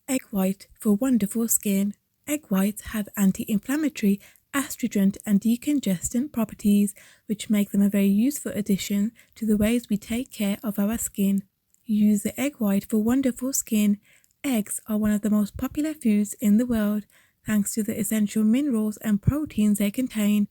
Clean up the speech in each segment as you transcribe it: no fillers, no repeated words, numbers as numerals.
Egg white for wonderful skin. Egg whites have anti-inflammatory, astringent and decongestant properties, which make them a very useful addition to the ways we take care of our skin. Use the egg white for wonderful skin. Eggs are one of the most popular foods in the world, thanks to the essential minerals and proteins they contain.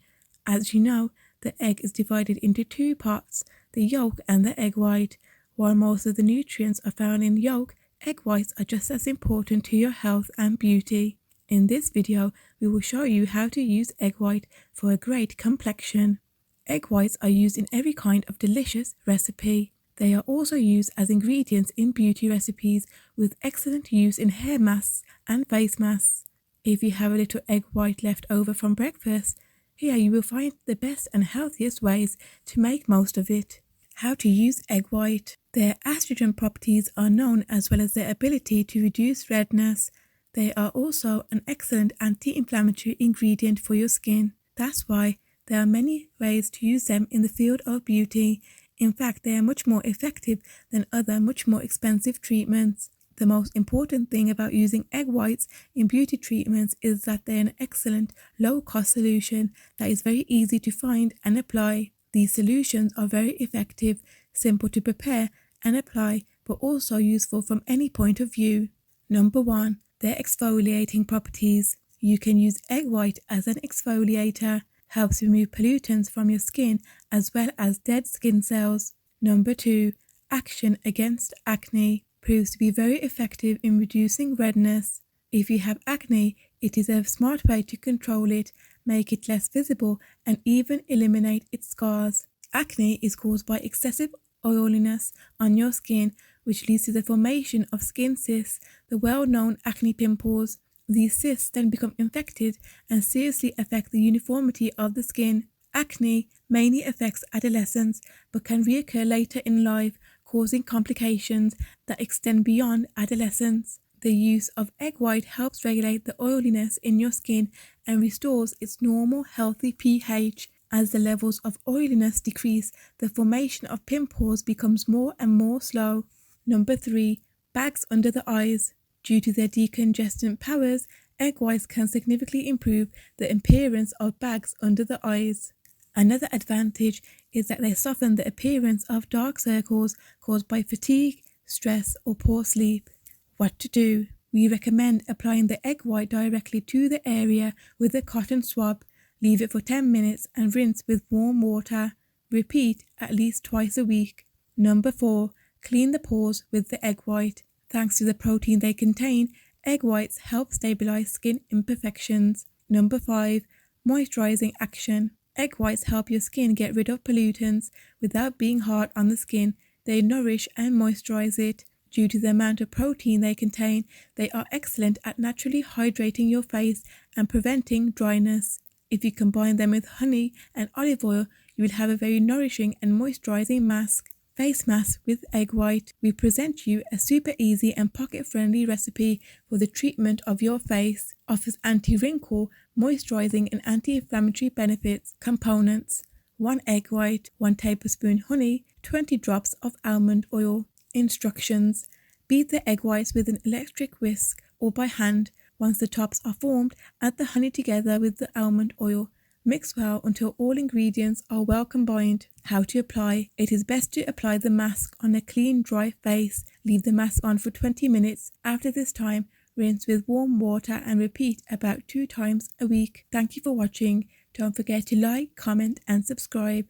As you know, the egg is divided into two parts, the yolk and the egg white. While most of the nutrients are found in yolk, egg whites are just as important to your health and beauty. In this video, we will show you how to use egg white for a great complexion. Egg whites are used in every kind of delicious recipe. They are also used as ingredients in beauty recipes with excellent use in hair masks and face masks. If you have a little egg white left over from breakfast, here you will find the best and healthiest ways to make most of it. How to use egg white. Their astringent properties are known, as well as their ability to reduce redness. They are also an excellent anti-inflammatory ingredient for your skin. That's why there are many ways to use them in the field of beauty. In fact, they are much more effective than other much more expensive treatments. The most important thing about using egg whites in beauty treatments is that they are an excellent low-cost solution that is very easy to find and apply. These solutions are very effective, simple to prepare and apply, but also useful from any point of view. Number 1. Their exfoliating properties. You can use egg white as an exfoliator. Helps remove pollutants from your skin as well as dead skin cells. Number 2. Action against acne. Proves to be very effective in reducing redness. If you have acne, it is a smart way to control it, make it less visible, and even eliminate its scars. Acne is caused by excessive oiliness on your skin, which leads to the formation of skin cysts, the well-known acne pimples. These cysts then become infected and seriously affect the uniformity of the skin. Acne mainly affects adolescents but can reoccur later in life, causing complications that extend beyond adolescence. The use of egg white helps regulate the oiliness in your skin and restores its normal healthy pH. As the levels of oiliness decrease, the formation of pimples becomes more and more slow. Number 3. Bags under the eyes. Due to their decongestant powers, egg whites can significantly improve the appearance of bags under the eyes. Another advantage is that they soften the appearance of dark circles caused by fatigue, stress, or poor sleep. What to do? We recommend applying the egg white directly to the area with a cotton swab. Leave it for 10 minutes and rinse with warm water. Repeat at least twice a week. Number 4. Clean the pores with the egg white. Thanks to the protein they contain, egg whites help stabilize skin imperfections. Number 5. Moisturizing action. Egg whites help your skin get rid of pollutants without being hard on the skin. They nourish and moisturize it. Due to the amount of protein they contain, they are excellent at naturally hydrating your face and preventing dryness. If you combine them with honey and olive oil, you will have a very nourishing and moisturizing mask. Face mask with egg white. We present you a super easy and pocket-friendly recipe for the treatment of your face. Offers anti-wrinkle, moisturizing and anti-inflammatory benefits. Components: 1 egg white, 1 tablespoon honey, 20 drops of almond oil. Instructions: beat the egg whites with an electric whisk or by hand. Once the tops are formed, add the honey together with the almond oil. Mix well until all ingredients are well combined. How to apply. It is best to apply the mask on a clean, dry face. Leave the mask on for 20 minutes. After this time, rinse with warm water and repeat about 2 times a week. Thank you for watching. Don't forget to like, comment and subscribe.